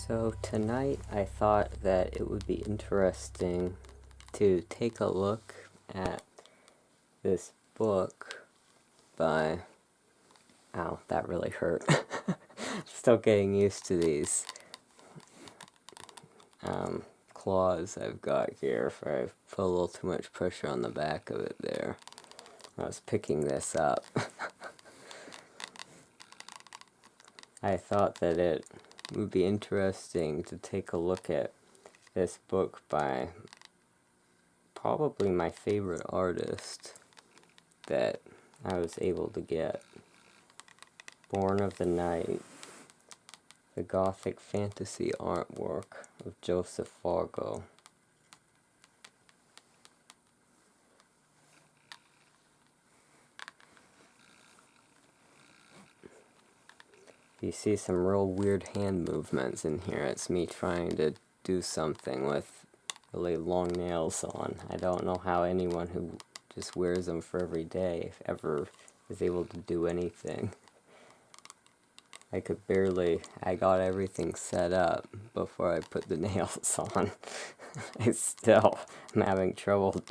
So tonight I thought that it would be interesting to take a look at this book by... Ow, that really hurt. Still getting used to these claws I've got here, for I've put a little too much pressure on the back of it there. I was picking this up. I thought that it would be interesting to take a look at this book by probably my favorite artist that I was able to get. Born of the Night, the Gothic fantasy artwork of Joseph Vargo. You see some real weird hand movements in here. It's me trying to do something with really long nails on. I don't know how anyone who just wears them for every day ever is able to do anything. I could barely... I got everything set up before I put the nails on. I still am having trouble.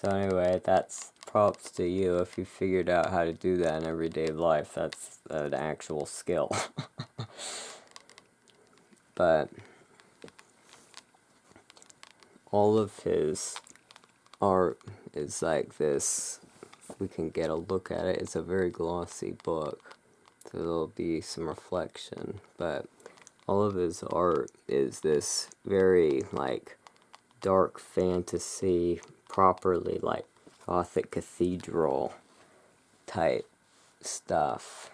So anyway, that's props to you if you figured out how to do that in everyday life. That's an actual skill. But all of his art is like this. If we can get a look at it, it's a very glossy book, so there'll be some reflection, but all of his art is this very like dark fantasy, properly like Gothic cathedral type stuff.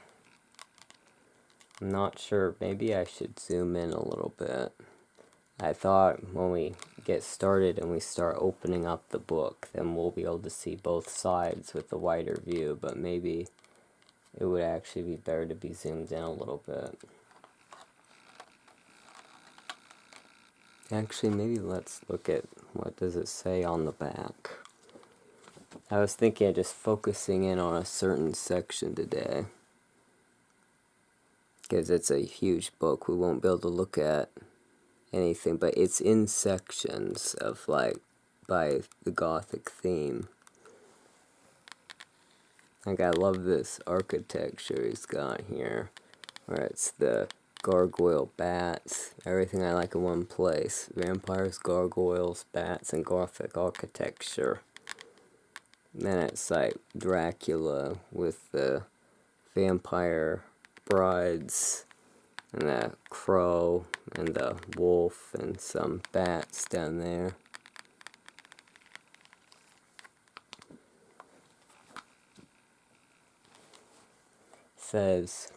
I'm not sure, maybe I should zoom in a little bit. I thought when we get started and we start opening up the book, then we'll be able to see both sides with the wider view, but maybe it would actually be better to be zoomed in a little bit. Actually, maybe let's look at what does it say on the back. I was thinking of just focusing in on a certain section today, because it's a huge book. We won't be able to look at anything, but it's in sections of like by the Gothic theme. Like, I love this architecture he's got here, where it's the gargoyle bats, everything I like in one place. Vampires, gargoyles, bats, and Gothic architecture. And then it's like Dracula with the vampire brides, and the crow, and the wolf, and some bats down there. It says,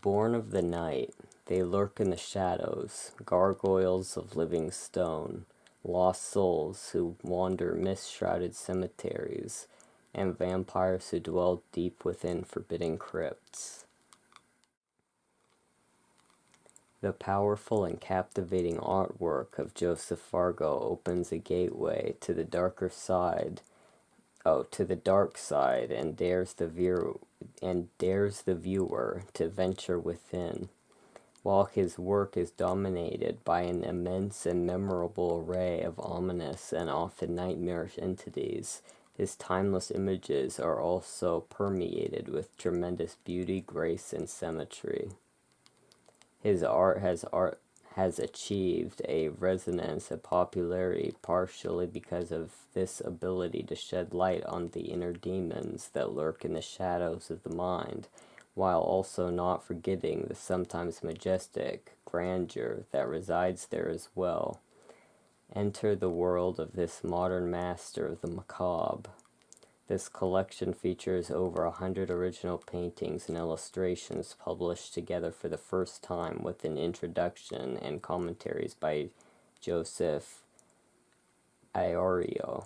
born of the night, they lurk in the shadows, gargoyles of living stone, lost souls who wander mist-shrouded cemeteries, and vampires who dwell deep within forbidden crypts. The powerful and captivating artwork of Joseph Vargo opens a gateway to the darker side, to the dark side, and dares the viewer to venture within. While his work is dominated by an immense and memorable array of ominous and often nightmarish entities, his timeless images are also permeated with tremendous beauty, grace, and symmetry. His art has achieved a resonance and popularity partially because of this ability to shed light on the inner demons that lurk in the shadows of the mind, while also not forgetting the sometimes majestic grandeur that resides there as well. Enter the world of this modern master of the macabre. This collection features over 100 original paintings and illustrations published together for the first time, with an introduction and commentaries by Joseph Vargo.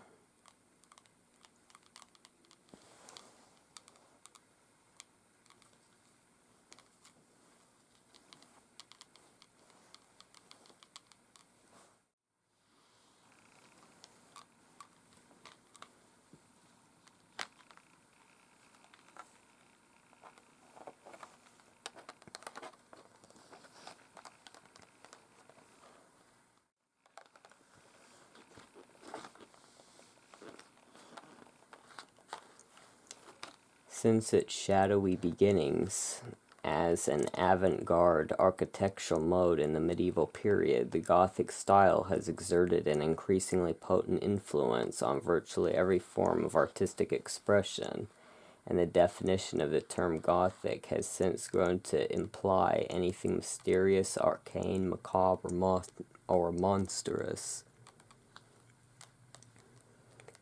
Since its shadowy beginnings as an avant-garde architectural mode in the medieval period, the Gothic style has exerted an increasingly potent influence on virtually every form of artistic expression, and the definition of the term Gothic has since grown to imply anything mysterious, arcane, macabre, or monstrous.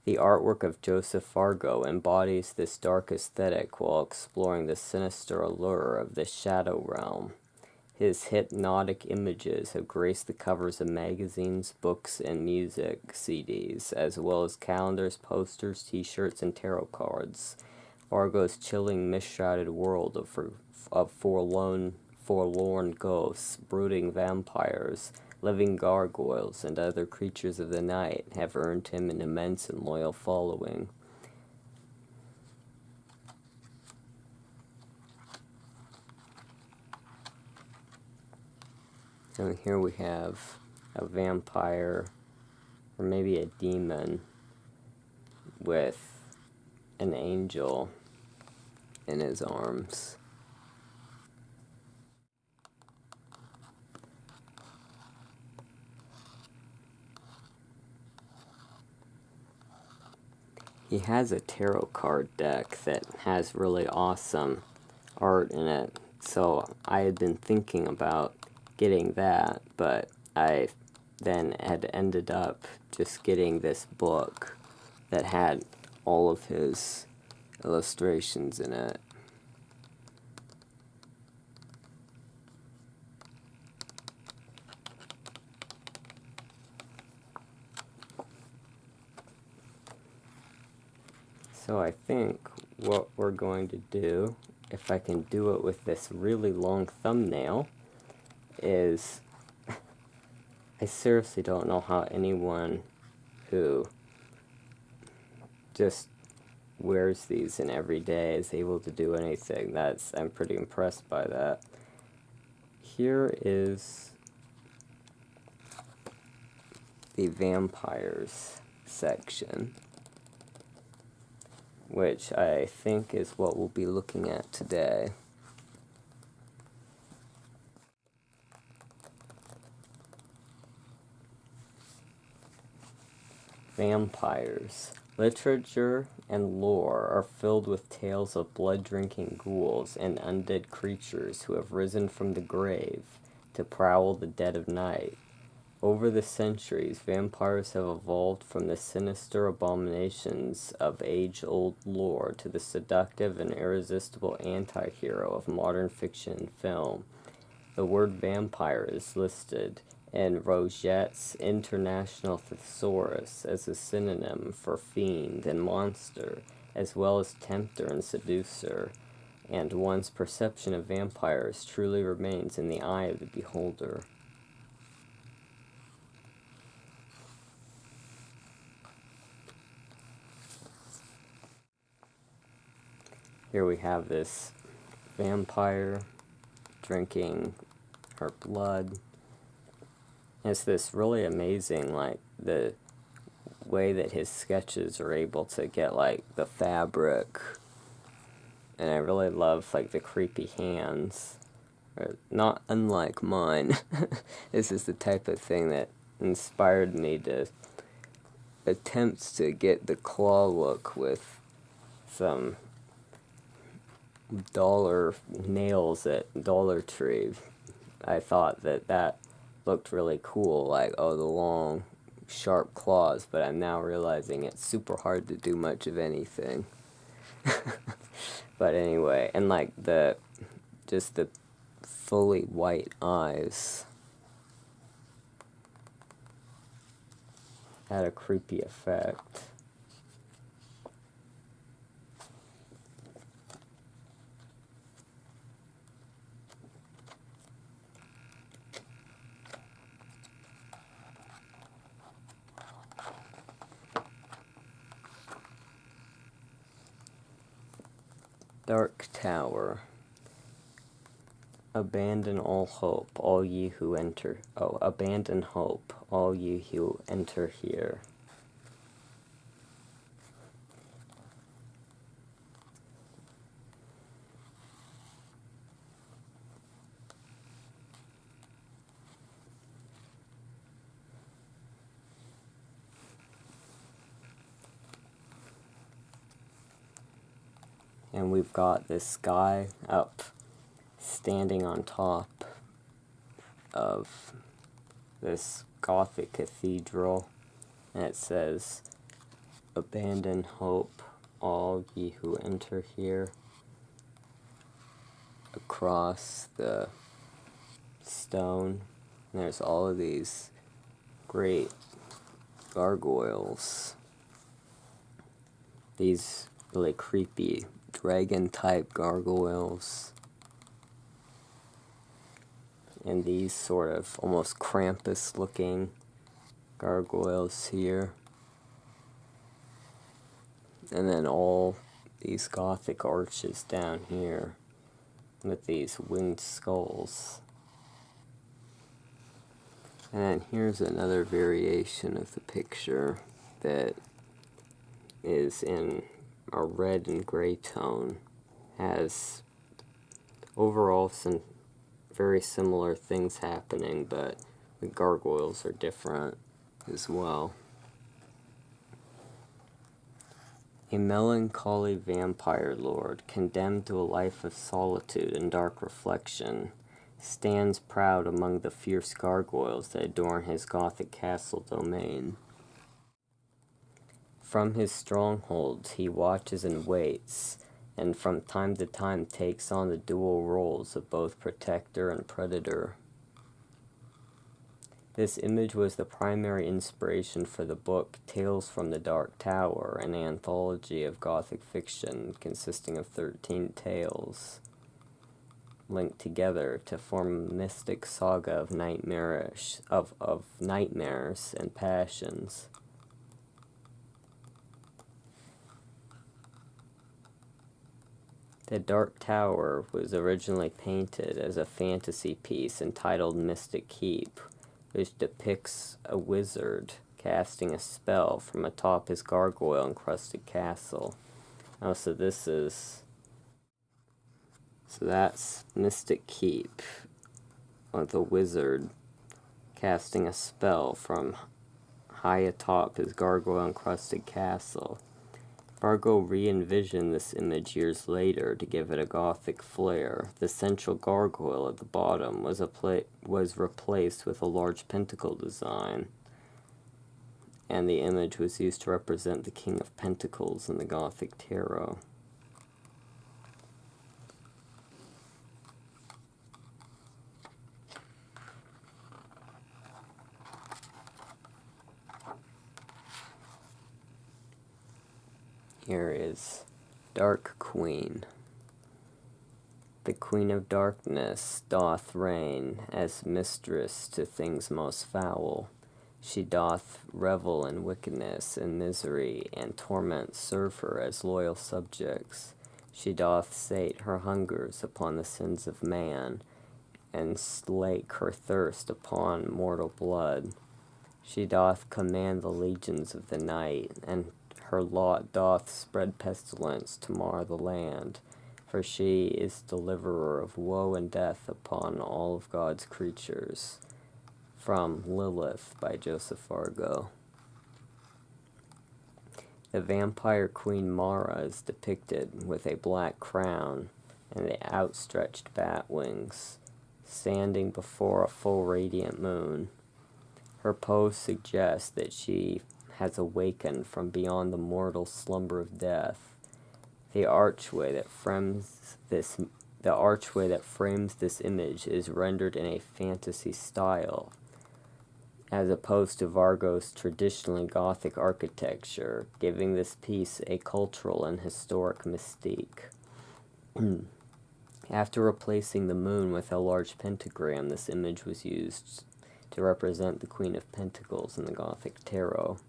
The artwork of Joseph Vargo embodies this dark aesthetic while exploring the sinister allure of the shadow realm. His hypnotic images have graced the covers of magazines, books, and music CDs, as well as calendars, posters, t-shirts, and tarot cards. Vargo's chilling, mist-shrouded world of forlorn ghosts, brooding vampires, living gargoyles, and other creatures of the night have earned him an immense and loyal following. And here we have a vampire, or maybe a demon, with an angel in his arms. He has a tarot card deck that has really awesome art in it, so I had been thinking about getting that, but I then had ended up just getting this book that had all of his illustrations in it. So I think what we're going to do, if I can do it with this really long thumbnail, is I seriously don't know how anyone who just wears these in every day is able to do anything. I'm pretty impressed by that. Here is the vampires section, which I think is what we'll be looking at today. Vampires. Literature and lore are filled with tales of blood-drinking ghouls and undead creatures who have risen from the grave to prowl the dead of night. Over the centuries, vampires have evolved from the sinister abominations of age-old lore to the seductive and irresistible anti-hero of modern fiction and film. The word vampire is listed in Rogette's International Thesaurus as a synonym for fiend and monster, as well as tempter and seducer, and one's perception of vampires truly remains in the eye of the beholder. Here we have this vampire drinking her blood. It's this really amazing, like, the way that his sketches are able to get, like, the fabric. And I really love, like, the creepy hands. Not unlike mine. This is the type of thing that inspired me to attempt to get the claw look with some dollar nails at Dollar Tree. I thought that looked really cool, like, oh, the long, sharp claws, but I'm now realizing it's super hard to do much of anything. But anyway, and like just the fully white eyes had a creepy effect. Dark Tower. Abandon all hope, all ye who enter. Oh, abandon hope, all ye who enter here. And we've got this guy up standing on top of this Gothic cathedral, and it says, "Abandon hope, all ye who enter here." Across the stone, and there's all of these great gargoyles, these really creepy dragon type gargoyles, and these sort of almost Krampus looking gargoyles here, and then all these Gothic arches down here with these winged skulls. And here's another variation of the picture that is in a red and gray tone. Has overall some very similar things happening, but the gargoyles are different as well. A melancholy vampire lord, condemned to a life of solitude and dark reflection, stands proud among the fierce gargoyles that adorn his Gothic castle domain. From his strongholds he watches and waits, and from time to time takes on the dual roles of both protector and predator. This image was the primary inspiration for the book Tales from the Dark Tower, an anthology of Gothic fiction consisting of 13 tales linked together to form a mystic saga of nightmares and passions. The Dark Tower was originally painted as a fantasy piece entitled Mystic Keep, which depicts a wizard casting a spell from atop his gargoyle-encrusted castle. So that's Mystic Keep, with a wizard casting a spell from high atop his gargoyle-encrusted castle. Vargo re-envisioned this image years later to give it a Gothic flair. The central gargoyle at the bottom was replaced with a large pentacle design, and the image was used to represent the King of Pentacles in the Gothic Tarot. Here is Dark Queen. The Queen of Darkness doth reign as mistress to things most foul. She doth revel in wickedness and misery, and torments serve her as loyal subjects. She doth sate her hungers upon the sins of man, and slake her thirst upon mortal blood. She doth command the legions of the night, and her lot doth spread pestilence to mar the land, for she is deliverer of woe and death upon all of God's creatures. From Lilith by Joseph Vargo. The vampire queen Mara is depicted with a black crown and the outstretched bat wings, standing before a full radiant moon. Her pose suggests that she has awakened from beyond the mortal slumber of death. The archway that frames this image is rendered in a fantasy style, as opposed to Vargo's traditionally Gothic architecture, giving this piece a cultural and historic mystique. After replacing the moon with a large pentagram, this image was used to represent the Queen of Pentacles in the Gothic Tarot.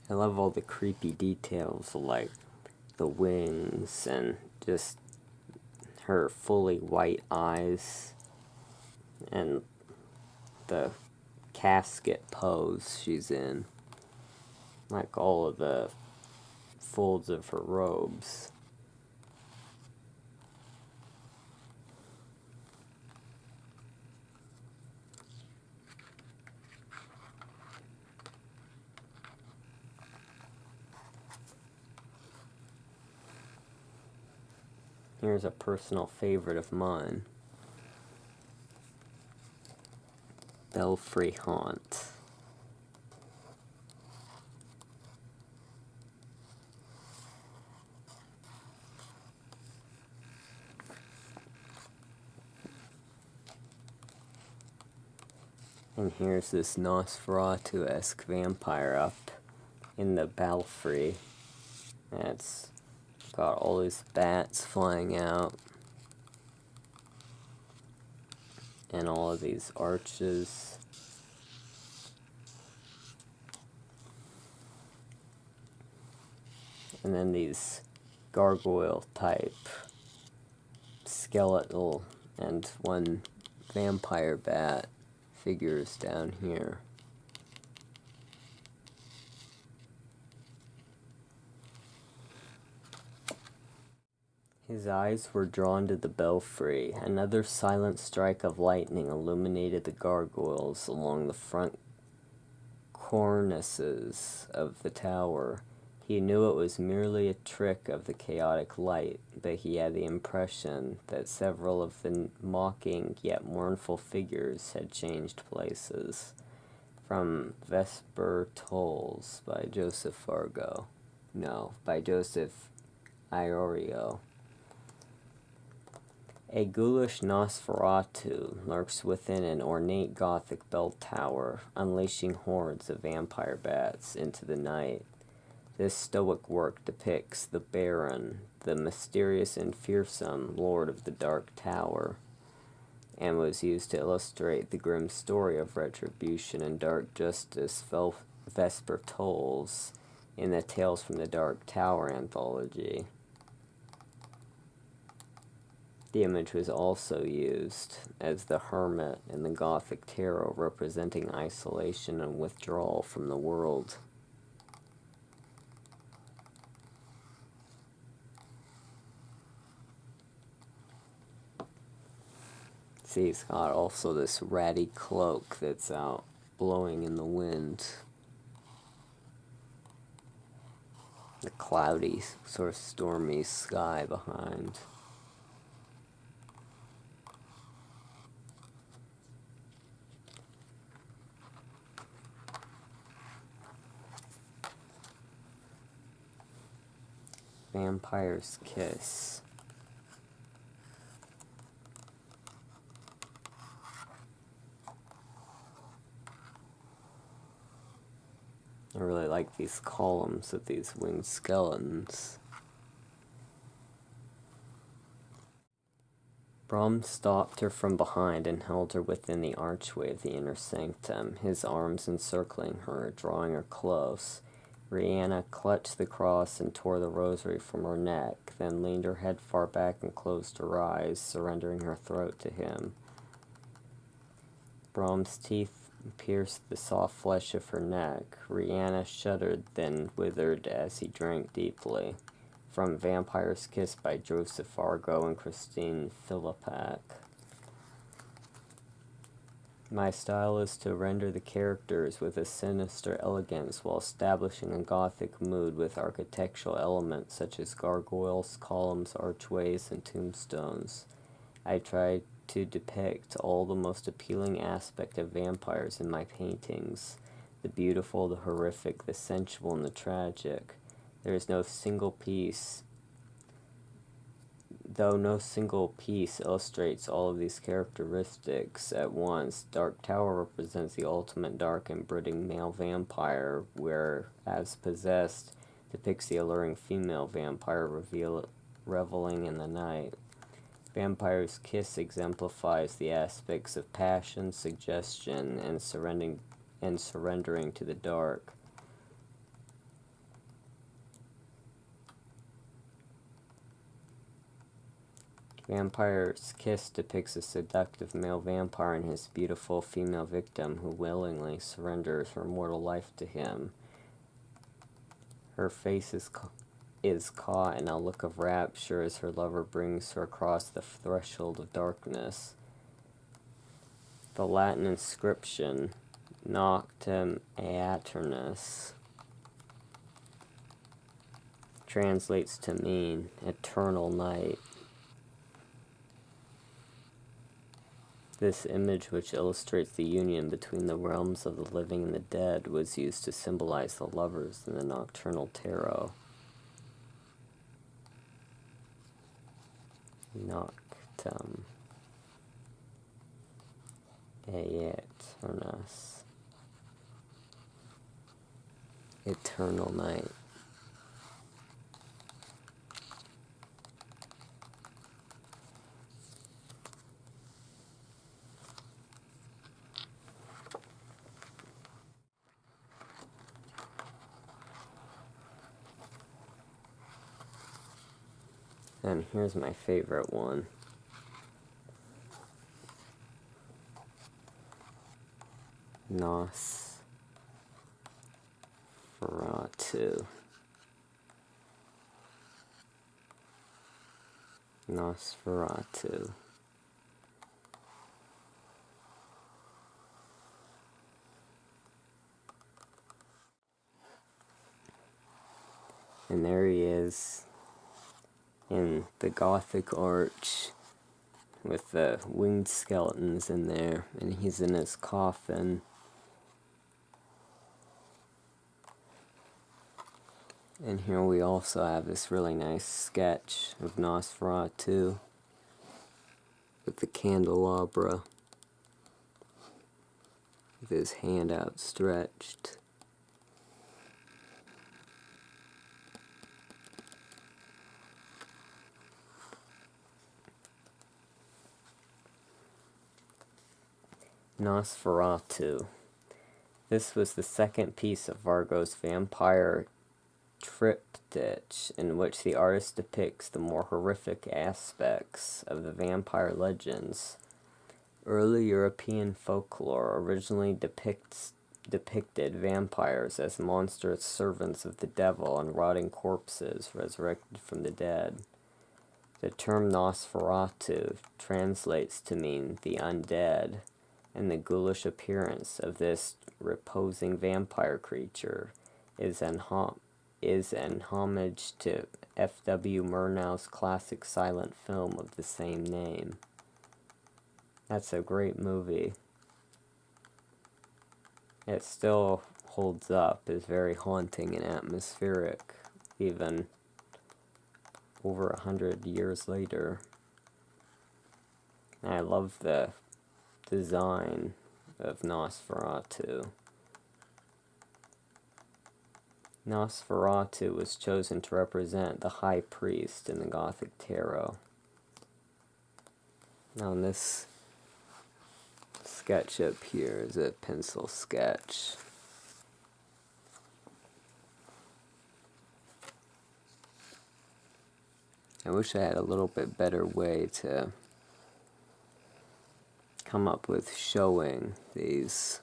I love all the creepy details, like the wings and just her fully white eyes and the casket pose she's in, like all of the folds of her robes. Here's a personal favorite of mine. Belfry Haunt. And here's this Nosferatu-esque vampire up in the belfry. And it's got all these bats flying out. And all of these arches. And then these gargoyle type skeletal and one vampire bat figures down here. His eyes were drawn to the belfry. Another silent strike of lightning illuminated the gargoyles along the front cornices of the tower. He knew it was merely a trick of the chaotic light, but he had the impression that several of the mocking yet mournful figures had changed places. From Vesper Tolls by Joseph Vargo. No, by Joseph Iorio. A ghoulish Nosferatu lurks within an ornate Gothic bell tower, unleashing hordes of vampire bats into the night. This stoic work depicts the Baron, the mysterious and fearsome Lord of the Dark Tower, and was used to illustrate the grim story of retribution and dark justice Vesper Tolls in the Tales from the Dark Tower anthology. The image was also used as the Hermit in the Gothic Tarot, representing isolation and withdrawal from the world. See, he's got also this ratty cloak that's out blowing in the wind. The cloudy, sort of stormy sky behind. Vampire's Kiss. I really like these columns of these winged skeletons. Brom stopped her from behind and held her within the archway of the inner sanctum, his arms encircling her, drawing her close. Rihanna clutched the cross and tore the rosary from her neck, then leaned her head far back and closed her eyes, surrendering her throat to him. Brom's teeth pierced the soft flesh of her neck. Rihanna shuddered, then withered as he drank deeply. From Vampire's Kiss by Joseph Vargo and Christine Philippak. My style is to render the characters with a sinister elegance while establishing a Gothic mood with architectural elements such as gargoyles, columns, archways, and tombstones. I try to depict all the most appealing aspect of vampires in my paintings, the beautiful, the horrific, the sensual, and the tragic. There is no single piece illustrates all of these characteristics at once. Dark Tower represents the ultimate dark and brooding male vampire, whereas Possessed depicts the alluring female vampire reveling in the night. Vampire's Kiss exemplifies the aspects of passion, suggestion, and surrendering to the dark. Vampire's Kiss depicts a seductive male vampire and his beautiful female victim who willingly surrenders her mortal life to him. Her face is caught in a look of rapture as her lover brings her across the threshold of darkness. The Latin inscription, Noctem Aeternus, translates to mean eternal night. This image, which illustrates the union between the realms of the living and the dead, was used to symbolize the lovers in the nocturnal tarot. Noctum. Aeternus. Eternal night. And here's my favorite one. Nosferatu. Nosferatu. And there he is in the Gothic arch with the winged skeletons in there, and he's in his coffin. And here we also have this really nice sketch of Nosferatu with the candelabra with his hand outstretched. Nosferatu. This was the second piece of Vargo's vampire triptych, in which the artist depicts the more horrific aspects of the vampire legends. Early European folklore originally depicted vampires as monstrous servants of the devil and rotting corpses resurrected from the dead. The term Nosferatu translates to mean the undead, and the ghoulish appearance of this reposing vampire creature is an homage to F.W. Murnau's classic silent film of the same name. That's a great movie. It still holds up, is very haunting and atmospheric, even over 100 years later. And I love the design of Nosferatu. Nosferatu was chosen to represent the high priest in the Gothic tarot. Now this sketch up here is a pencil sketch. I wish I had a little bit better way to come up with showing these.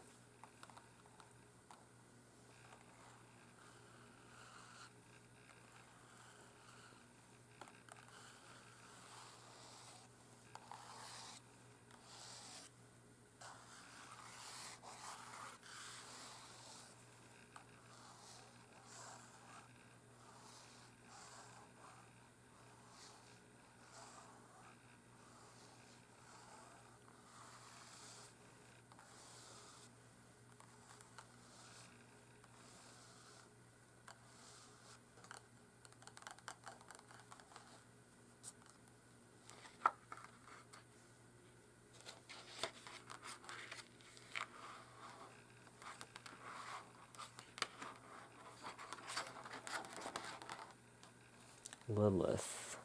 Lilith.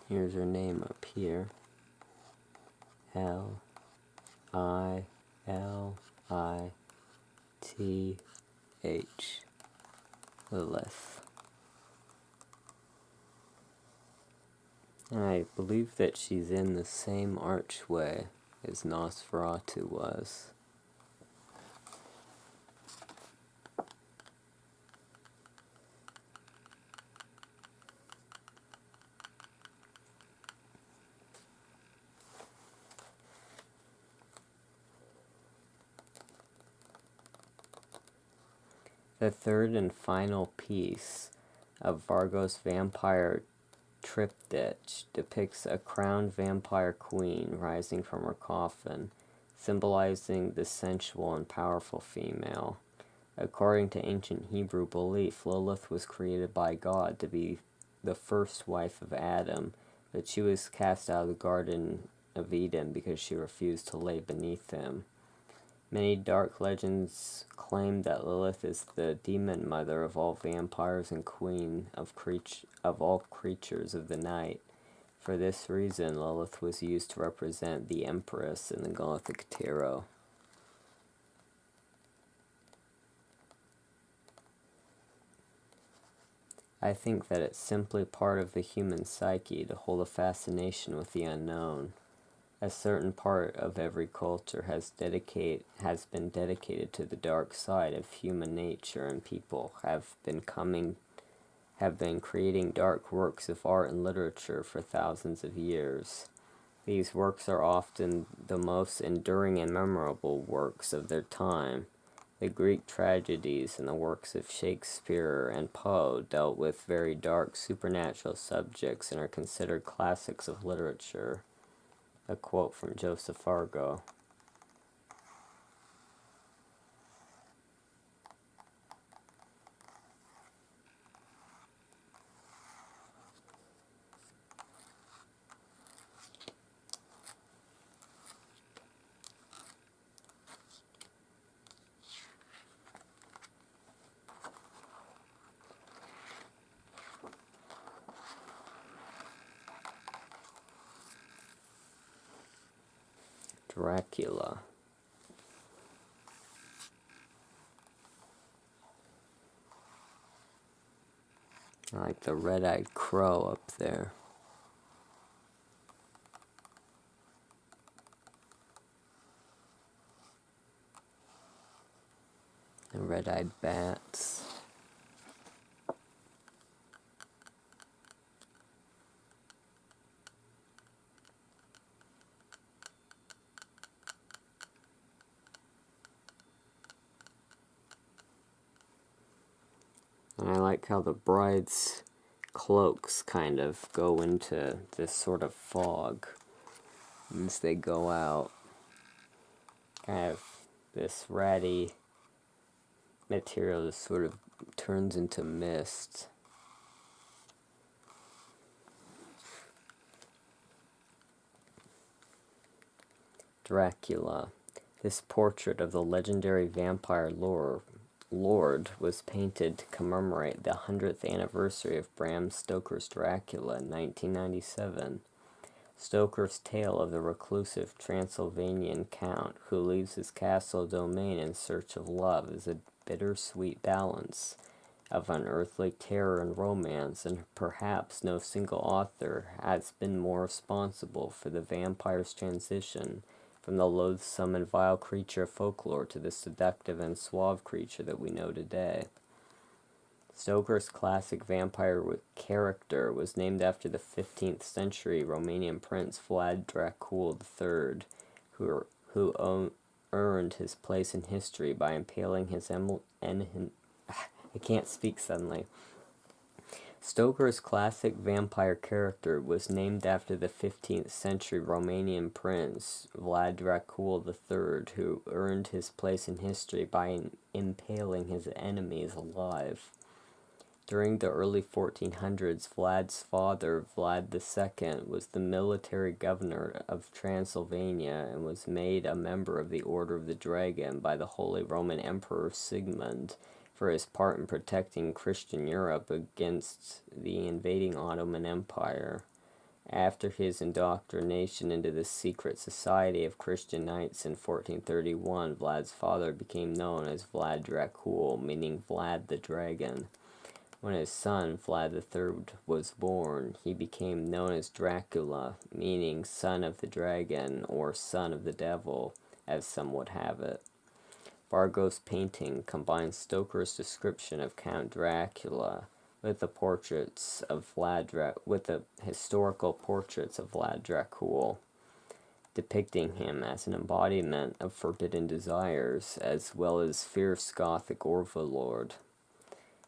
Here's her name up here. Lilith. Lilith. And I believe that she's in the same archway as Nosferatu was. The third and final piece of Vargo's vampire triptych depicts a crowned vampire queen rising from her coffin, symbolizing the sensual and powerful female. According to ancient Hebrew belief, Lilith was created by God to be the first wife of Adam, but she was cast out of the Garden of Eden because she refused to lay beneath him. Many dark legends claim that Lilith is the demon mother of all vampires and queen of all creatures of the night. For this reason, Lilith was used to represent the Empress in the Gothic tarot. I think that it's simply part of the human psyche to hold a fascination with the unknown. A certain part of every culture has been dedicated to the dark side of human nature, and people have been creating dark works of art and literature for thousands of years. These works are often the most enduring and memorable works of their time. The Greek tragedies and the works of Shakespeare and Poe dealt with very dark supernatural subjects and are considered classics of literature. A quote from Joseph Vargo. Dracula. I like the red-eyed crow up there. The red-eyed bats. And I like how the bride's cloaks kind of go into this sort of fog as they go out. Kind of this ratty material just sort of turns into mist. Dracula. This portrait of the legendary vampire lord was painted to commemorate the 100th anniversary of Bram Stoker's Dracula in 1997. Stoker's tale of the reclusive Transylvanian count who leaves his castle domain in search of love is a bittersweet balance of unearthly terror and romance, and perhaps no single author has been more responsible for the vampire's transition from the loathsome and vile creature of folklore to the seductive and suave creature that we know today. Stoker's classic vampire character was named after the 15th century Romanian prince Vlad Dracul III, who earned his place in history by impaling his I can't speak suddenly. Stoker's classic vampire character was named after the 15th century Romanian prince Vlad Dracul III, who earned his place in history by impaling his enemies alive. During the early 1400s, Vlad's father, Vlad II, was the military governor of Transylvania and was made a member of the Order of the Dragon by the Holy Roman Emperor Sigmund for his part in protecting Christian Europe against the invading Ottoman Empire. After his indoctrination into the secret society of Christian knights in 1431, Vlad's father became known as Vlad Dracul, meaning Vlad the Dragon. When his son, Vlad III, was born, he became known as Dracula, meaning son of the dragon or son of the devil, as some would have it. Vargo's painting combines Stoker's description of Count Dracula with the historical portraits of Vlad Dracul, depicting him as an embodiment of forbidden desires as well as fierce Gothic overlord.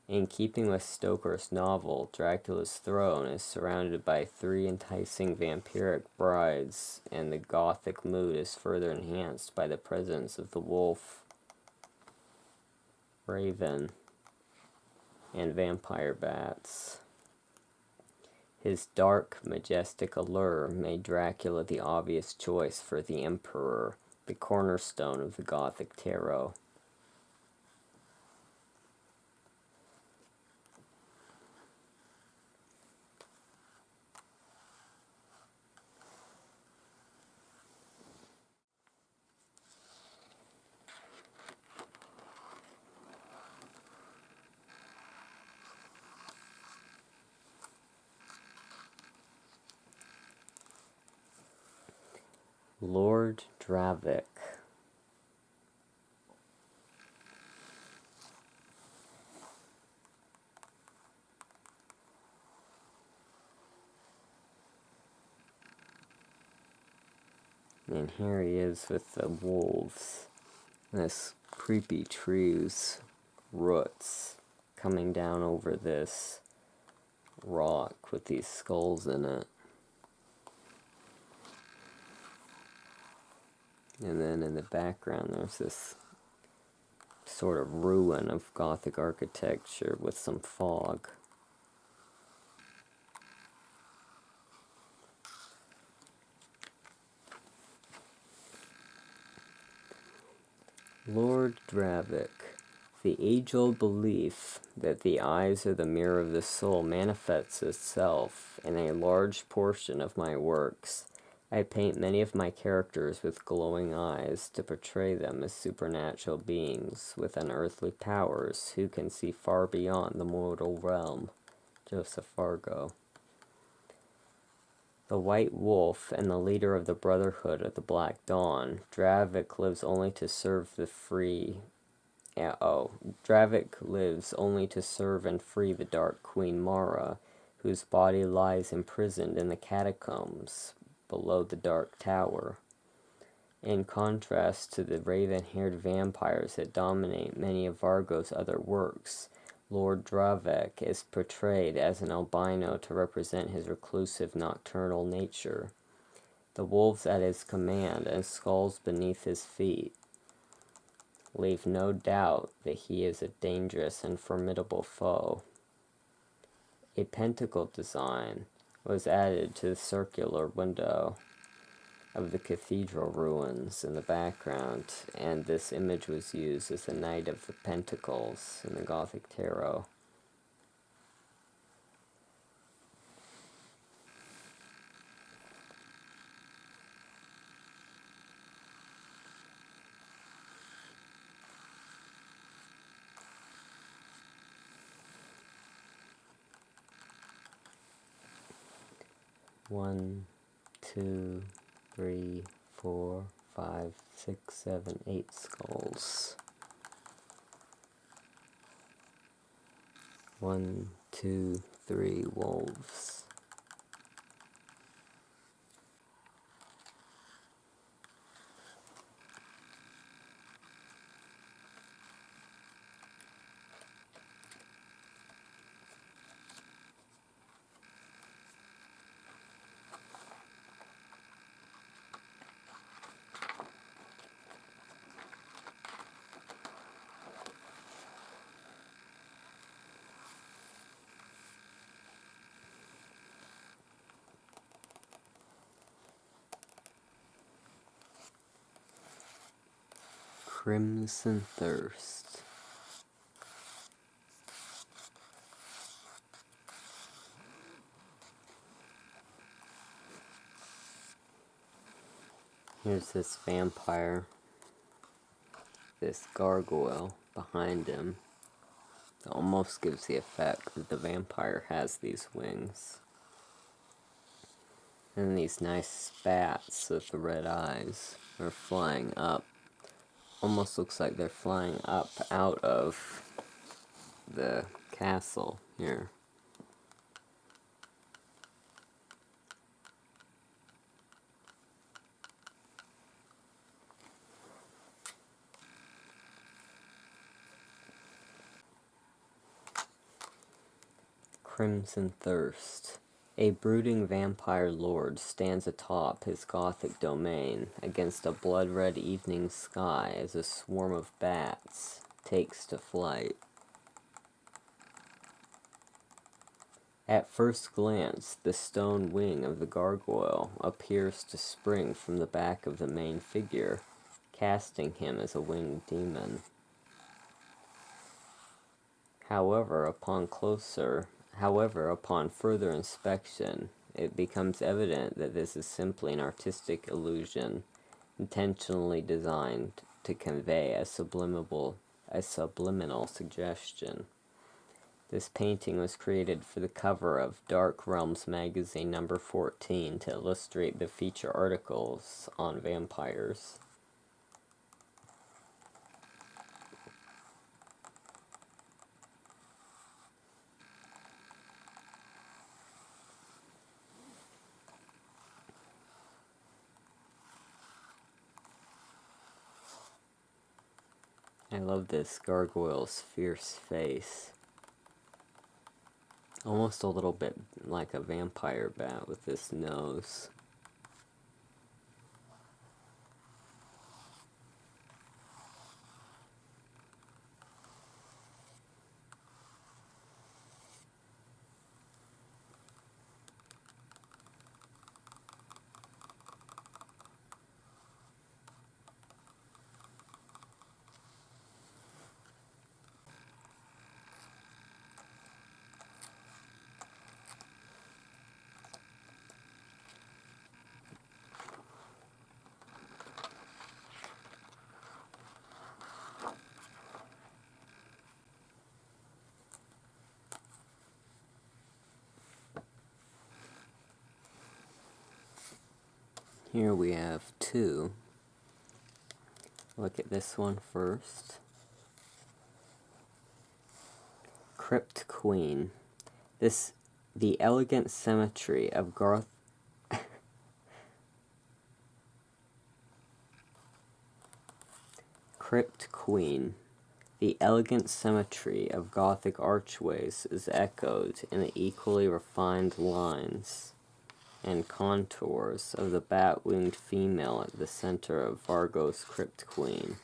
In keeping with Stoker's novel, Dracula's throne is surrounded by 3 enticing vampiric brides, and the Gothic mood is further enhanced by the presence of the wolf, raven, and vampire bats. His dark, majestic allure made Dracula the obvious choice for the Emperor, the cornerstone of the Gothic tarot. Lord Dravik. And here he is with the wolves. This creepy tree's roots coming down over this rock with these skulls in it. And then in the background there's this sort of ruin of Gothic architecture with some fog. Lord Dravik. The age-old belief that the eyes are the mirror of the soul manifests itself in a large portion of my works. I paint many of my characters with glowing eyes to portray them as supernatural beings with unearthly powers who can see far beyond the mortal realm. Joseph Vargo. The White Wolf and the leader of the Brotherhood of the Black Dawn, Dravik lives only to serve the free. Dravik lives only to serve and free the Dark Queen Mara, whose body lies imprisoned in the catacombs below the Dark Tower. In contrast to the raven-haired vampires that dominate many of Vargo's other works, Lord Dravik is portrayed as an albino to represent his reclusive nocturnal nature. The wolves at his command and skulls beneath his feet leave no doubt that he is a dangerous and formidable foe. A pentacle design was added to the circular window of the cathedral ruins in the background, and this image was used as the Knight of the Pentacles in the Gothic tarot. One, two, 3, 4, 5, 6, 7, 8 skulls. 1, 2, 3 wolves. Crimson Thirst. Here's this vampire, this gargoyle behind him. It almost gives the effect that the vampire has these wings. And these nice bats with the red eyes are flying up. Almost looks like they're flying up out of the castle here. Crimson Thirst. A brooding vampire lord stands atop his Gothic domain against a blood-red evening sky as a swarm of bats takes to flight. At first glance, the stone wing of the gargoyle appears to spring from the back of the main figure, casting him as a winged demon. However, upon further inspection, it becomes evident that this is simply an artistic illusion, intentionally designed to convey a subliminal suggestion. This painting was created for the cover of Dark Realms magazine number 14 to illustrate the feature articles on vampires. I love this gargoyle's fierce face. Almost a little bit like a vampire bat with this nose. Here we have two. Look at this one first. Crypt Queen. The elegant symmetry of Crypt Queen. The elegant symmetry of Gothic archways is echoed in the equally refined lines and contours of the bat-winged female at the center of Vargo's Crypt Queen.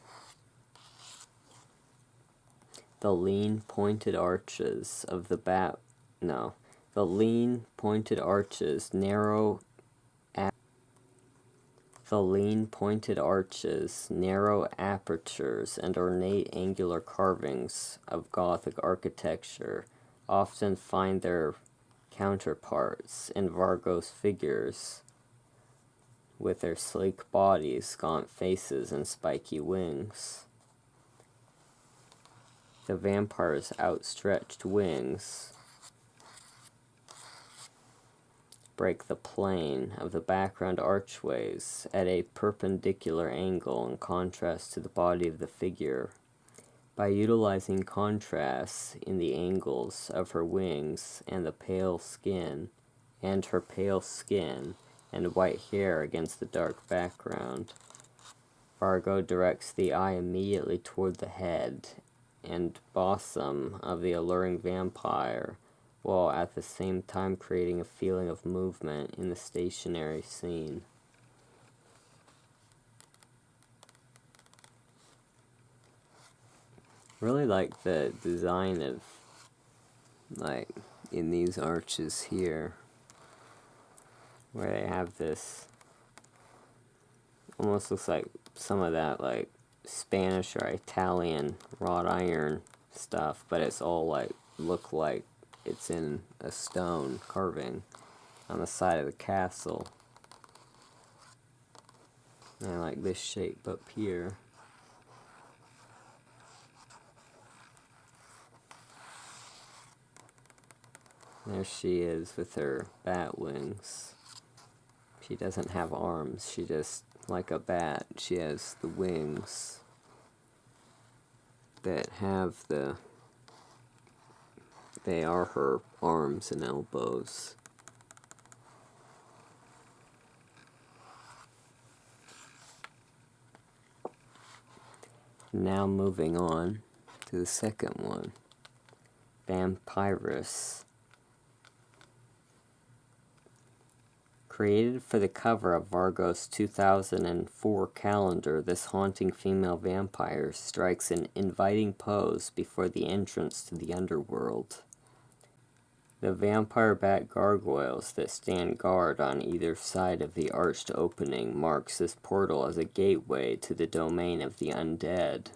The lean pointed arches narrow apertures, and ornate angular carvings of Gothic architecture often find their counterparts in Vargo's figures, with their sleek bodies, gaunt faces, and spiky wings. The vampire's outstretched wings break the plane of the background archways at a perpendicular angle in contrast to the body of the figure. By utilizing contrasts in the angles of her wings and her pale skin and white hair against the dark background, Vargo directs the eye immediately toward the head and bosom of the alluring vampire, while at the same time creating a feeling of movement in the stationary scene. Really like the design of, like, in these arches here, where they have this, almost looks like some of that, like, Spanish or Italian wrought iron stuff, but it's all, like, look like it's in a stone carving on the side of the castle. And I like this shape up here. There she is with her bat wings. She doesn't have arms, she just, like a bat, she has the wings that have they are her arms and elbows. Now moving on to the second one, Vampirus. Created for the cover of Vargo's 2004 calendar, this haunting female vampire strikes an inviting pose before the entrance to the underworld. The vampire bat gargoyles that stand guard on either side of the arched opening marks this portal as a gateway to the domain of the undead.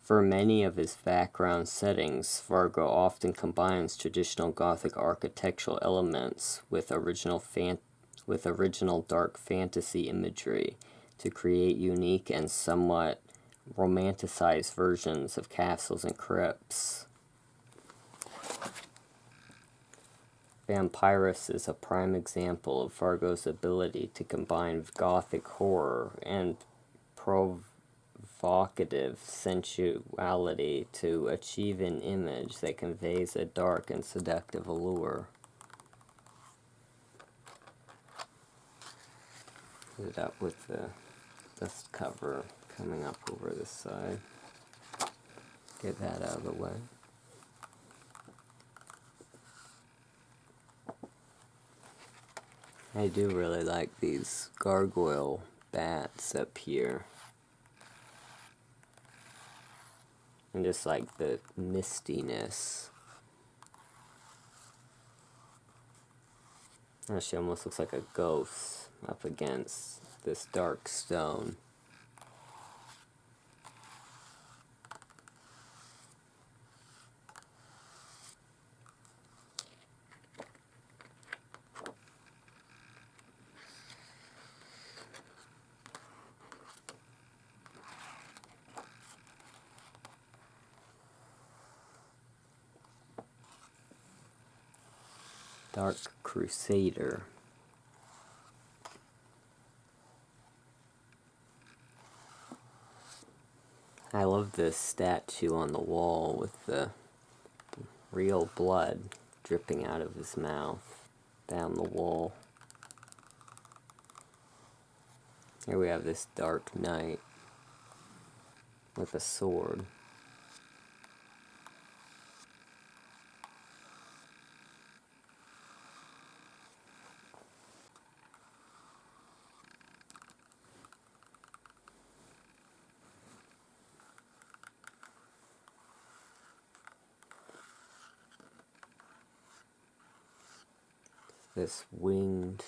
For many of his background settings, Vargo often combines traditional Gothic architectural elements with original dark fantasy imagery to create unique and somewhat romanticized versions of castles and crypts. Vampirus is a prime example of Vargo's ability to combine Gothic horror and provocative sensuality to achieve an image that conveys a dark and seductive allure. Put it up with the dust cover coming up over the side. Get that out of the way. I do really like these gargoyle bats up here. And just like the mistiness. She almost looks like a ghost up against this dark stone. Dark Crusader. I love this statue on the wall with the real blood dripping out of his mouth down the wall. Here we have this dark knight with a sword. This winged,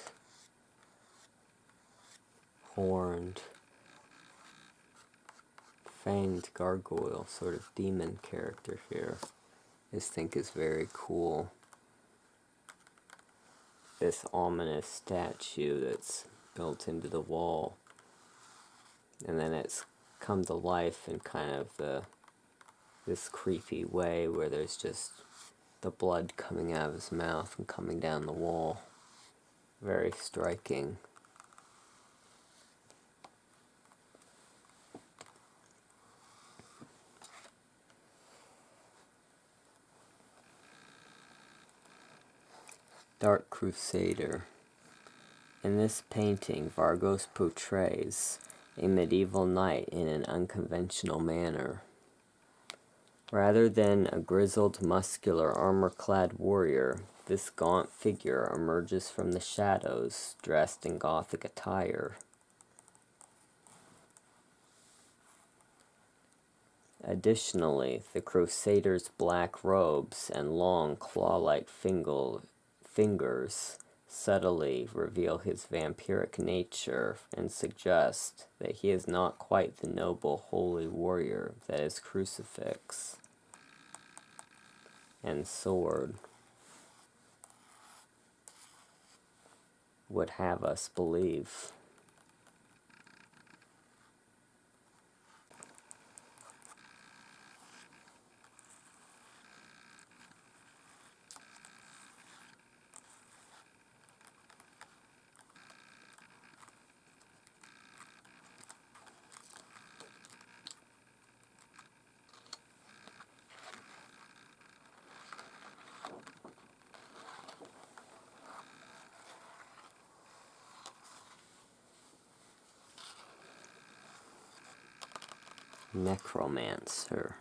horned, fanged gargoyle sort of demon character here. I just think is very cool. This ominous statue that's built into the wall, and then it's come to life in kind of this creepy way where there's just the blood coming out of his mouth and coming down the wall. Very striking. Dark Crusader. In this painting, Vargos portrays a medieval knight in an unconventional manner. Rather than a grizzled, muscular, armor-clad warrior, this gaunt figure emerges from the shadows, dressed in Gothic attire. Additionally, the Crusader's black robes and long, claw-like fingers subtly reveal his vampiric nature and suggest that he is not quite the noble, holy warrior that his crucifix and sword would have us believe. Necromancer.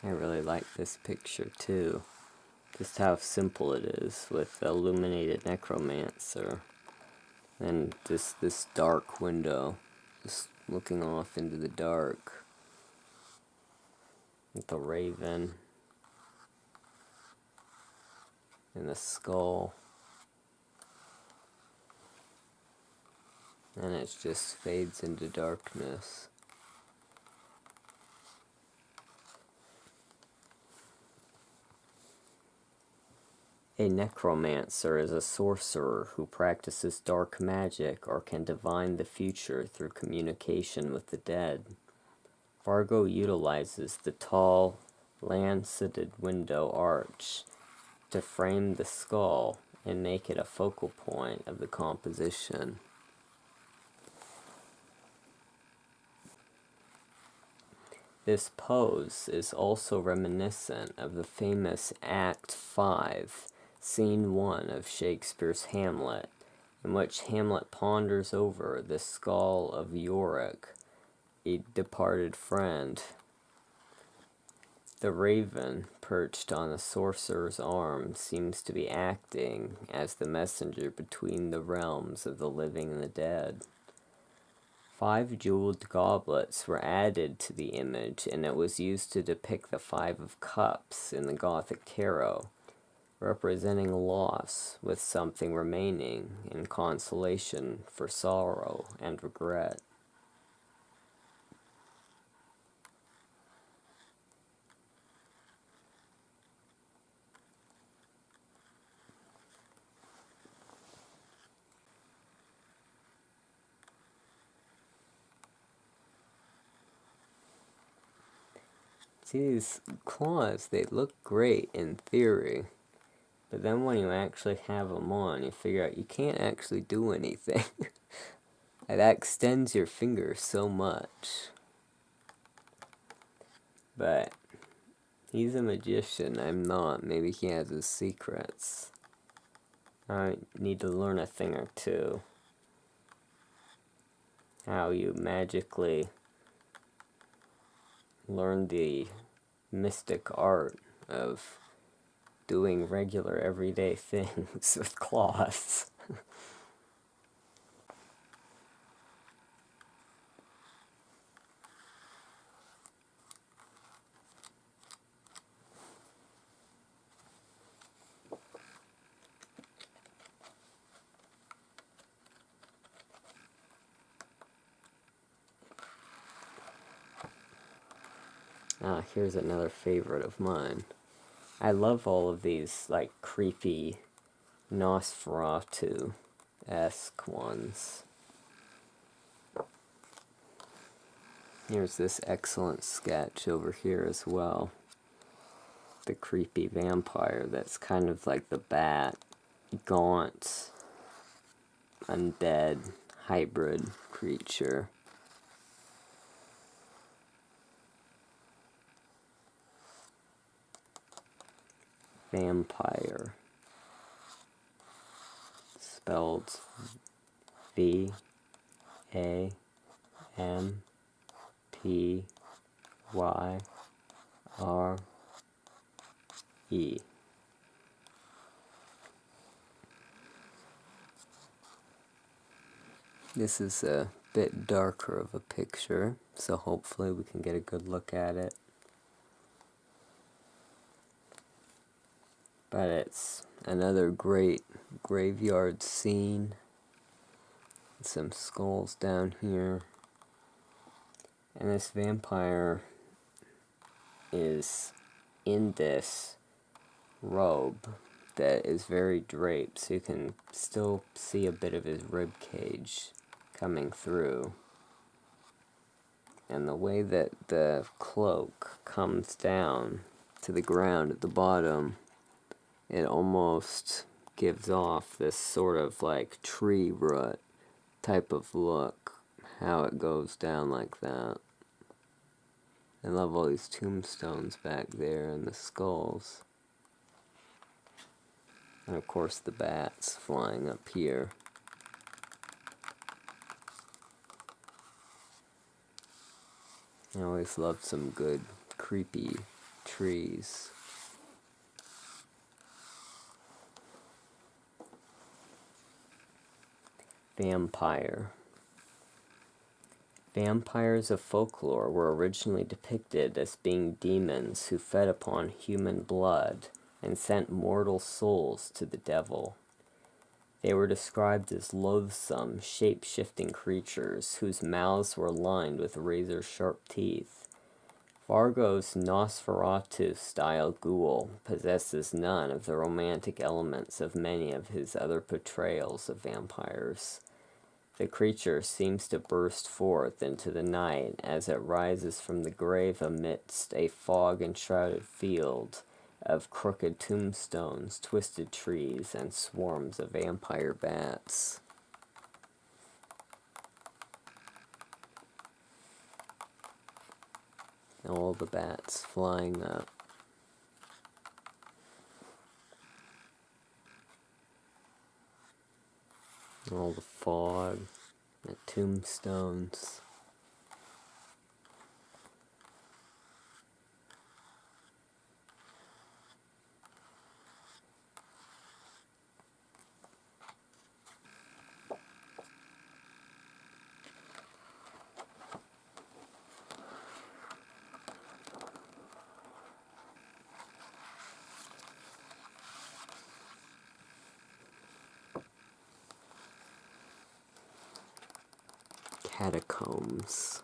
I really like this picture too. Just how simple it is with the illuminated necromancer. And just this dark window, just looking off into the dark. With the raven. And the skull. And it just fades into darkness. A necromancer is a sorcerer who practices dark magic or can divine the future through communication with the dead. Vargo utilizes the tall, lanceted window arch to frame the skull and make it a focal point of the composition. This pose is also reminiscent of the famous Act 5, Scene 1 of Shakespeare's Hamlet, in which Hamlet ponders over the skull of Yorick, a departed friend. The raven, perched on the sorcerer's arm, seems to be acting as the messenger between the realms of the living and the dead. 5 jeweled goblets were added to the image, and it was used to depict the 5 of Cups in the Gothic tarot, representing loss with something remaining in consolation for sorrow and regret. See, these claws, they look great in theory, but then when you actually have them on, you figure out you can't actually do anything. That extends your finger so much. But he's a magician, I'm not. Maybe he has his secrets. I need to learn a thing or two. How you magically learn the mystic art of doing regular everyday things with claws. Here's another favorite of mine. I love all of these, like, creepy Nosferatu-esque ones. Here's this excellent sketch over here as well. The creepy vampire that's kind of like the bat, gaunt, undead, hybrid creature. Vampire. Spelled V-A-M-P-Y-R-E. This is a bit darker of a picture, so hopefully we can get a good look at it. But it's another great graveyard scene. Some skulls down here. And this vampire is in this robe that is very draped, so you can still see a bit of his rib cage coming through. And the way that the cloak comes down to the ground at the bottom, it almost gives off this sort of like tree root type of look, how it goes down like that. I love all these tombstones back there and the skulls. And of course the bats flying up here. I always love some good creepy trees. Vampire. Vampires of folklore were originally depicted as being demons who fed upon human blood and sent mortal souls to the devil. They were described as loathsome, shape-shifting creatures whose mouths were lined with razor-sharp teeth. Vargo's Nosferatu-style ghoul possesses none of the romantic elements of many of his other portrayals of vampires. The creature seems to burst forth into the night as it rises from the grave amidst a fog-enshrouded field of crooked tombstones, twisted trees, and swarms of vampire bats. All the bats flying up. All the fog, the tombstones. Catacombs.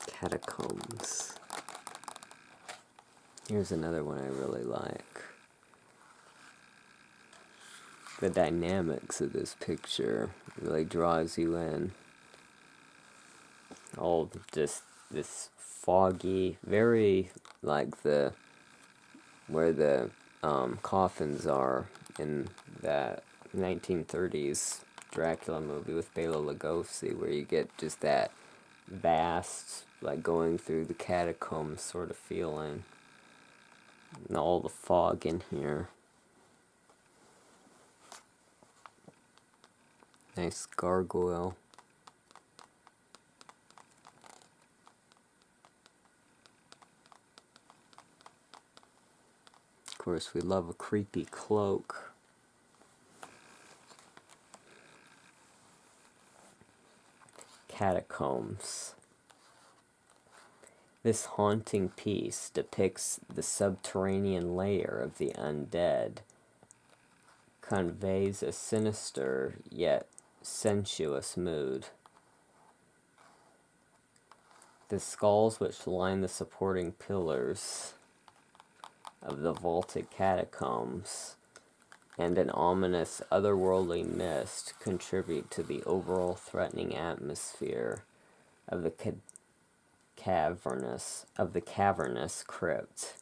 Catacombs. Here's another one I really like. The dynamics of this picture really draws you in. All just this foggy, very like the where the coffins are in that 1930s Dracula movie with Bela Lugosi, where you get just that vast, like going through the catacombs sort of feeling. And all the fog in here. Nice gargoyle. Of course, we love a creepy cloak. Catacombs. This haunting piece depicts the subterranean layer of the undead, conveys a sinister yet sensuous mood. The skulls which line the supporting pillars of the vaulted catacombs and an ominous otherworldly mist contribute to the overall threatening atmosphere of the cavernous crypt.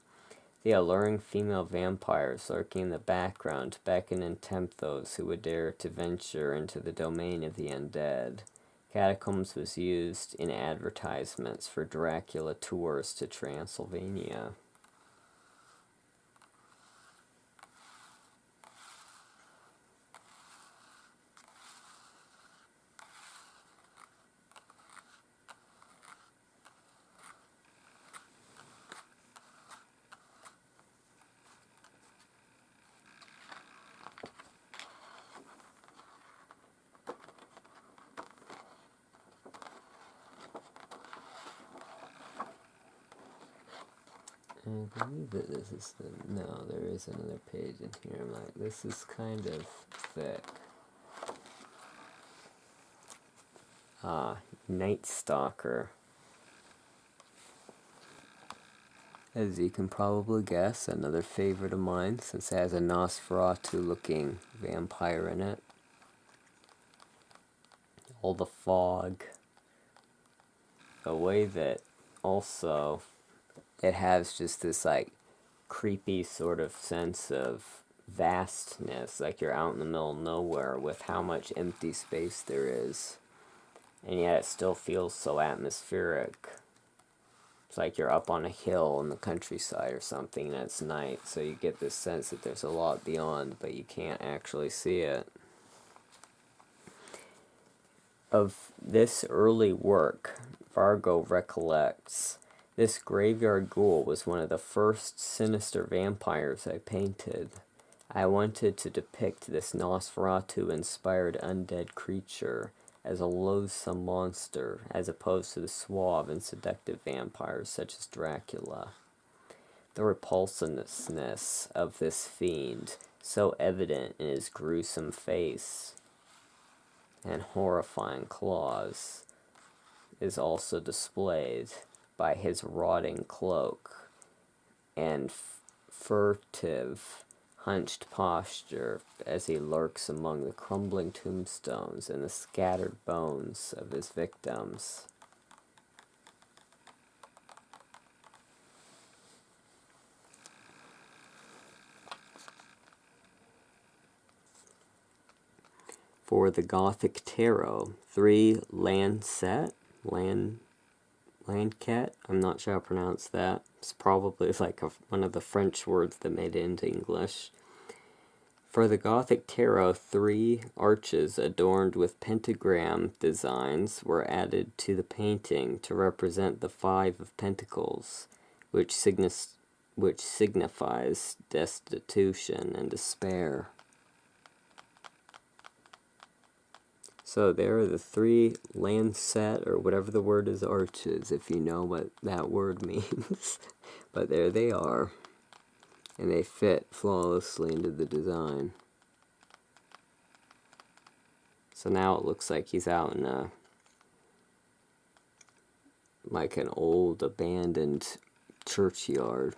The alluring female vampires lurking in the background beckon and tempt those who would dare to venture into the domain of the undead. Catacombs was used in advertisements for Dracula tours to Transylvania. I believe that this is the... No, there is another page in here. I'm like, this is kind of thick. Night Stalker. As you can probably guess, another favorite of mine, since it has a Nosferatu-looking vampire in it. All the fog. A way that also it has just this like creepy sort of sense of vastness, like you're out in the middle of nowhere with how much empty space there is, and yet it still feels so atmospheric. It's like you're up on a hill in the countryside or something and it's night, so you get this sense that there's a lot beyond, but you can't actually see it. Of this early work, Vargo recollects, "This graveyard ghoul was one of the first sinister vampires I painted. I wanted to depict this Nosferatu-inspired undead creature as a loathsome monster, as opposed to the suave and seductive vampires such as Dracula. The repulsiveness of this fiend, so evident in his gruesome face and horrifying claws, is also displayed by his rotting cloak and furtive, hunched posture as he lurks among the crumbling tombstones and the scattered bones of his victims." For the Gothic Tarot, 3 Lancet, Landcat, I'm not sure how to pronounce that. It's probably like one of the French words that made it into English. For the Gothic Tarot, 3 arches adorned with pentagram designs were added to the painting to represent the 5 of Pentacles, which signifies destitution and despair. So there are the 3 lancet, or whatever the word is, arches, if you know what that word means. But there they are. And they fit flawlessly into the design. So now it looks like he's out in like an old abandoned churchyard.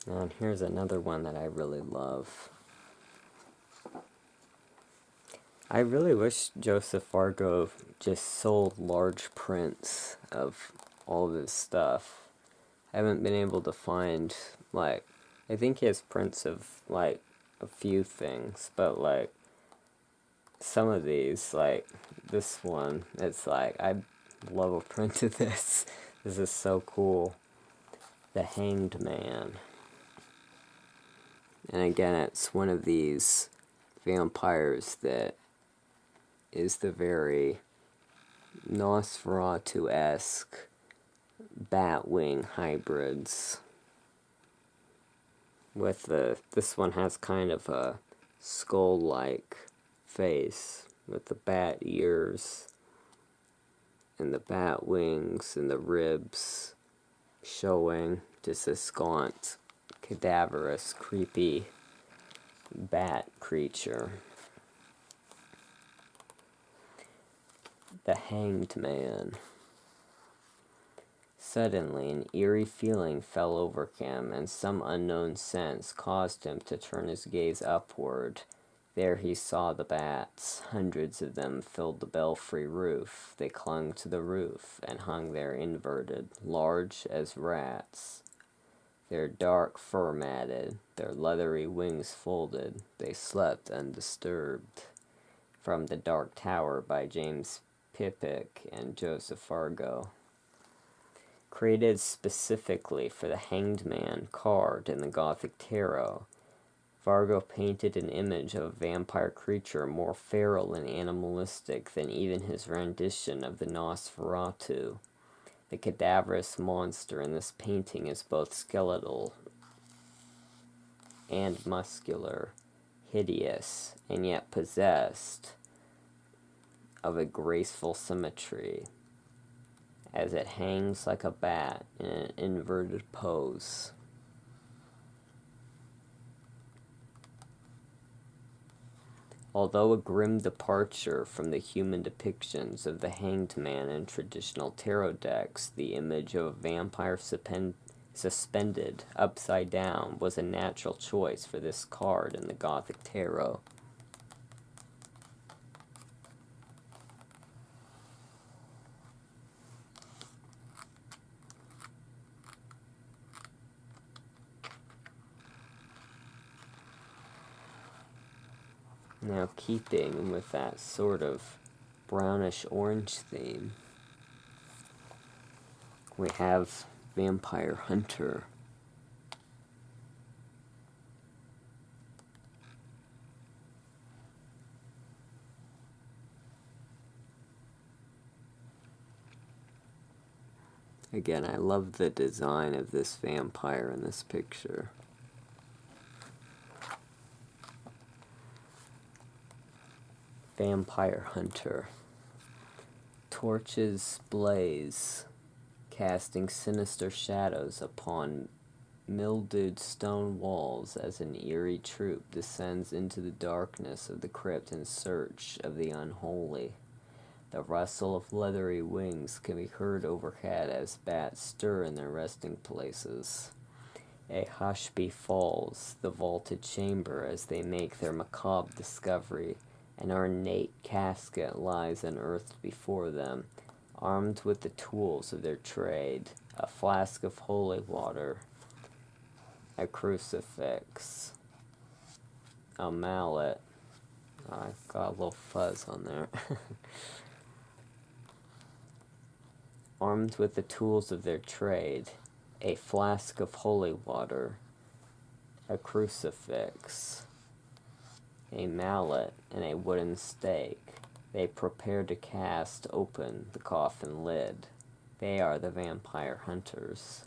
And here's another one that I really love. I really wish Joseph Vargo just sold large prints of all of his stuff. I haven't been able to find, like, I think he has prints of, like, a few things, but, like, some of these, like, this one, it's like, I love a print of this. This is so cool. The Hanged Man. And again, it's one of these vampires that is the very Nosferatu-esque Batwing hybrids. With this one has kind of a skull-like face with the bat ears and the bat wings and the ribs showing, just this gaunt, cadaverous, creepy bat creature. The Hanged Man. Suddenly, an eerie feeling fell over him, and some unknown sense caused him to turn his gaze upward. There he saw the bats. Hundreds of them filled the belfry roof. They clung to the roof and hung there inverted, large as rats. Their dark fur matted, their leathery wings folded, they slept undisturbed. From The Dark Tower by James Pippick and Joseph Vargo. Created specifically for the Hanged Man card in the Gothic Tarot, Vargo painted an image of a vampire creature more feral and animalistic than even his rendition of the Nosferatu. The cadaverous monster in this painting is both skeletal and muscular, hideous, and yet possessed of a graceful symmetry, as it hangs like a bat in an inverted pose. Although a grim departure from the human depictions of the Hanged Man in traditional tarot decks, the image of a vampire suspended upside down was a natural choice for this card in the Gothic Tarot. Now, keeping with that sort of brownish orange theme, we have Vampire Hunter. Again, I love the design of this vampire in this picture. Vampire Hunter. Torches blaze, casting sinister shadows upon mildewed stone walls as an eerie troop descends into the darkness of the crypt in search of the unholy. The rustle of leathery wings can be heard overhead as bats stir in their resting places. A hush befalls the vaulted chamber as they make their macabre discovery. An ornate casket lies unearthed before them, armed with the tools of their trade, a flask of holy water, a crucifix, a mallet. I got a little fuzz on there. Armed with the tools of their trade, a flask of holy water, a crucifix, a mallet, and a wooden stake, they prepare to cast open the coffin lid. They are the vampire hunters.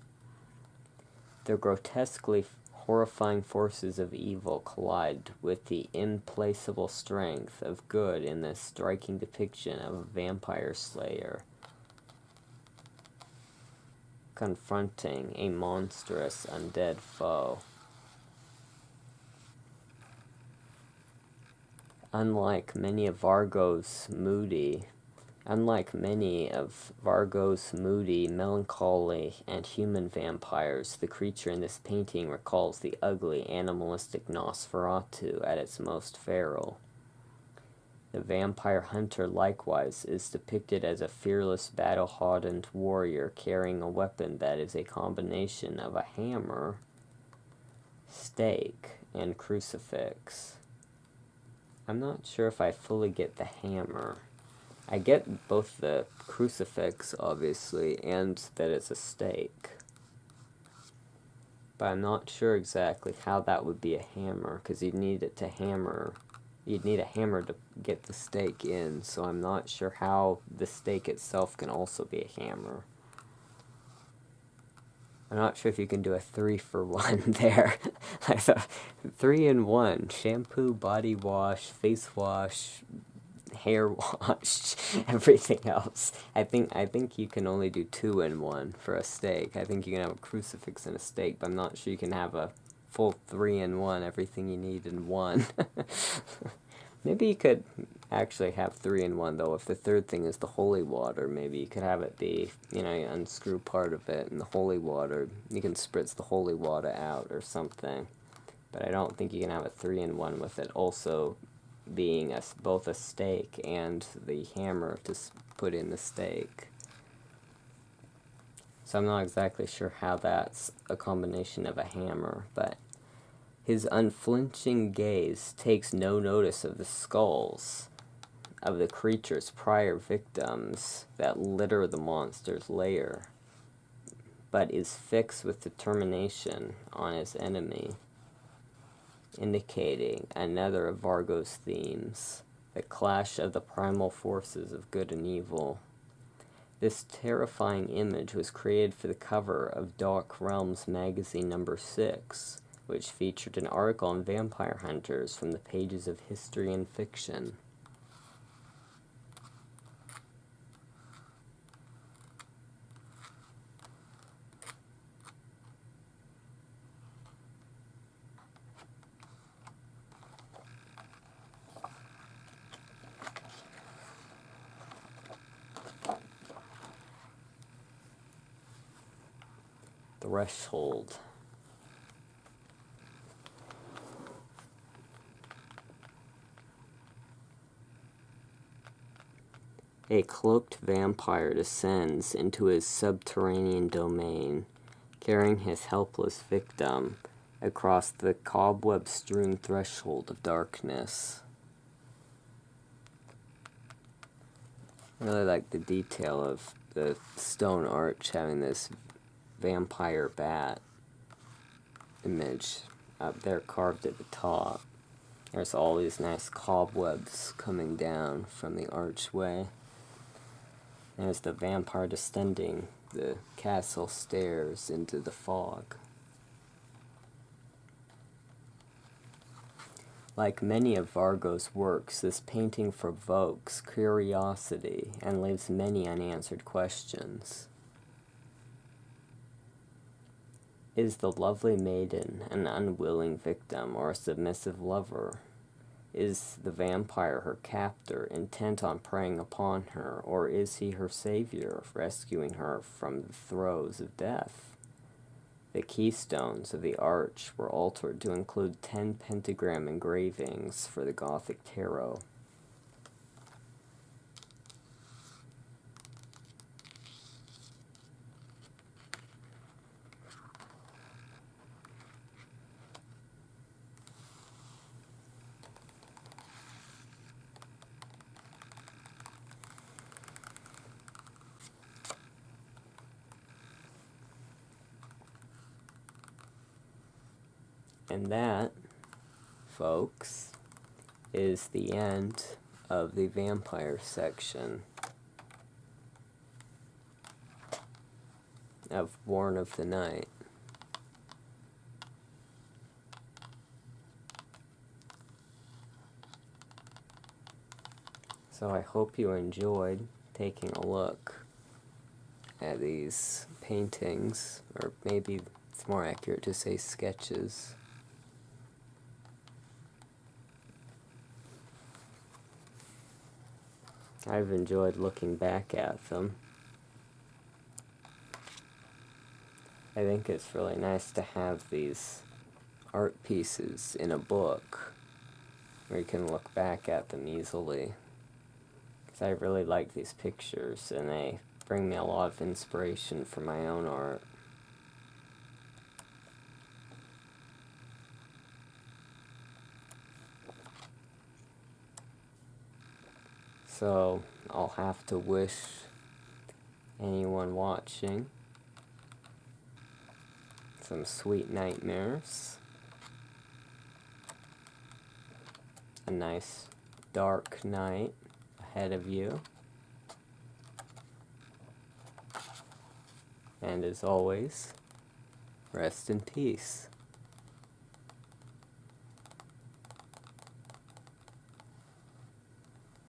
The grotesquely horrifying forces of evil collide with the implacable strength of good in this striking depiction of a vampire slayer confronting a monstrous undead foe. Unlike many of Vargo's moody, melancholy, and human vampires, the creature in this painting recalls the ugly, animalistic Nosferatu at its most feral. The vampire hunter, likewise, is depicted as a fearless, battle-hardened warrior carrying a weapon that is a combination of a hammer, stake, and crucifix. I'm not sure if I fully get the hammer. I get both the crucifix, obviously, and that it's a stake. But I'm not sure exactly how that would be a hammer, because you'd need it to hammer. You'd need a hammer to get the stake in, so I'm not sure how the stake itself can also be a hammer. I'm not sure if you can do a 3-for-1 there. Like a 3-in-1. Shampoo, body wash, face wash, hair wash, everything else. I think you can only do 2-in-1 for a steak. I think you can have a crucifix and a steak, but I'm not sure you can have a full 3-in-1, everything you need in one. Maybe you could actually have 3-in-1, though. If the third thing is the holy water, maybe you could have it be, you unscrew part of it, and the holy water, you can spritz the holy water out or something. But I don't think you can have a 3-in-1 with it also being both a stake and the hammer to put in the stake. So I'm not exactly sure how that's a combination of a hammer, but his unflinching gaze takes no notice of the skulls of the creature's prior victims that litter the monster's lair, but is fixed with determination on his enemy, indicating another of Vargo's themes, the clash of the primal forces of good and evil. This terrifying image was created for the cover of Dark Realms magazine number 6, which featured an article on vampire hunters from the pages of history and fiction. Threshold. A cloaked vampire descends into his subterranean domain, carrying his helpless victim across the cobweb-strewn threshold of darkness. I really like the detail of the stone arch having this vampire bat image up there carved at the top. There's all these nice cobwebs coming down from the archway. There's the vampire descending the castle stairs into the fog. Like many of Vargo's works, this painting provokes curiosity and leaves many unanswered questions. Is the lovely maiden an unwilling victim or a submissive lover? Is the vampire her captor, intent on preying upon her, or is he her savior, rescuing her from the throes of death? The keystones of the arch were altered to include 10 pentagram engravings for the Gothic tarot. And that, folks, is the end of the vampire section of Born of the Night. So I hope you enjoyed taking a look at these paintings, or maybe it's more accurate to say sketches. I've enjoyed looking back at them. I think it's really nice to have these art pieces in a book where you can look back at them easily. Because I really like these pictures and they bring me a lot of inspiration for my own art. So I'll have to wish anyone watching some sweet nightmares, a nice dark night ahead of you, and as always, rest in peace.